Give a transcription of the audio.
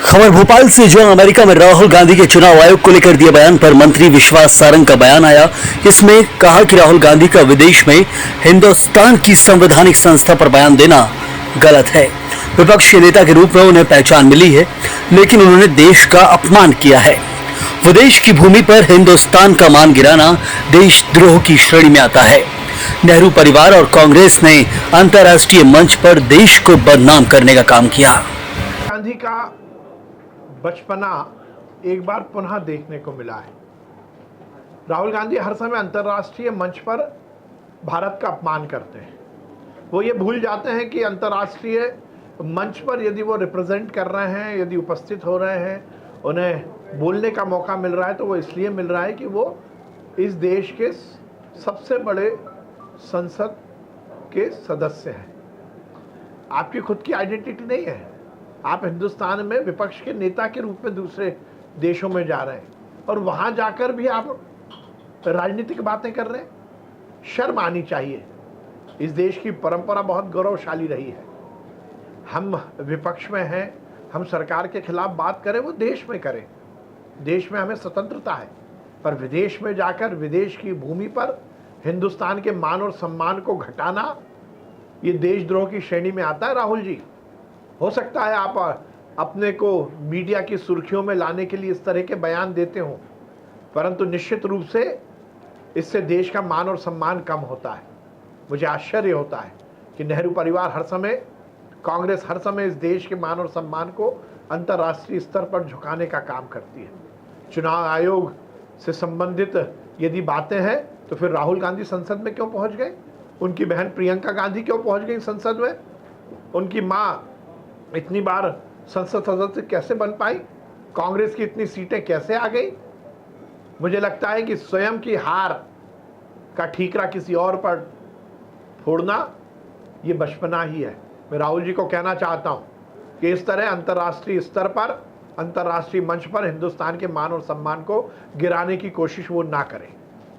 खबर भोपाल से, जो अमेरिका में राहुल गांधी के चुनाव आयोग को लेकर दिए बयान पर मंत्री विश्वास सारंग का बयान आया। इसमें कहा कि राहुल गांधी का विदेश में हिंदुस्तान की संवैधानिक संस्था पर बयान देना गलत है। विपक्ष के नेता के रूप में उन्हें पहचान मिली है, लेकिन उन्होंने देश का अपमान किया है। विदेश की भूमि पर हिंदुस्तान का मान गिराना देशद्रोह की श्रेणी में आता है। नेहरू परिवार और कांग्रेस ने अंतर्राष्ट्रीय मंच पर देश को बदनाम करने का काम किया। गांधी का बचपना एक बार पुनः देखने को मिला है। राहुल गांधी हर समय अंतर्राष्ट्रीय मंच पर भारत का अपमान करते हैं। वो ये भूल जाते हैं कि अंतर्राष्ट्रीय मंच पर यदि वो रिप्रेजेंट कर रहे हैं, यदि उपस्थित हो रहे हैं, उन्हें बोलने का मौका मिल रहा है तो वो इसलिए मिल रहा है कि वो इस देश के सबसे बड़े संसद के सदस्य हैं। आपकी खुद की आइडेंटिटी नहीं है। आप हिंदुस्तान में विपक्ष के नेता के रूप में दूसरे देशों में जा रहे हैं और वहां जाकर भी आप राजनीतिक बातें कर रहे हैं। शर्म आनी चाहिए। इस देश की परंपरा बहुत गौरवशाली रही है। हम विपक्ष में हैं, हम सरकार के खिलाफ बात करें, वो देश में करें। देश में हमें स्वतंत्रता है, पर विदेश में जाकर विदेश की भूमि पर हिंदुस्तान के मान और सम्मान को घटाना, ये देशद्रोह की श्रेणी में आता है। राहुल जी, हो सकता है आप अपने को मीडिया की सुर्खियों में लाने के लिए इस तरह के बयान देते हो, परंतु निश्चित रूप से इससे देश का मान और सम्मान कम होता है। मुझे आश्चर्य होता है कि नेहरू परिवार हर समय, कांग्रेस हर समय इस देश के मान और सम्मान को अंतर्राष्ट्रीय स्तर पर झुकाने का काम करती है। चुनाव आयोग से संबंधित यदि बातें हैं तो फिर राहुल गांधी संसद में क्यों पहुंच गए? उनकी बहन प्रियंका गांधी क्यों पहुंच गई संसद में? उनकी माँ इतनी बार संसद सदस्य कैसे बन पाई? कांग्रेस की इतनी सीटें कैसे आ गई? मुझे लगता है कि स्वयं की हार का ठीकरा किसी और पर फोड़ना ये बचपना ही है। मैं राहुल जी को कहना चाहता हूं कि इस तरह अंतर्राष्ट्रीय स्तर पर, अंतर्राष्ट्रीय मंच पर हिंदुस्तान के मान और सम्मान को गिराने की कोशिश वो ना करें।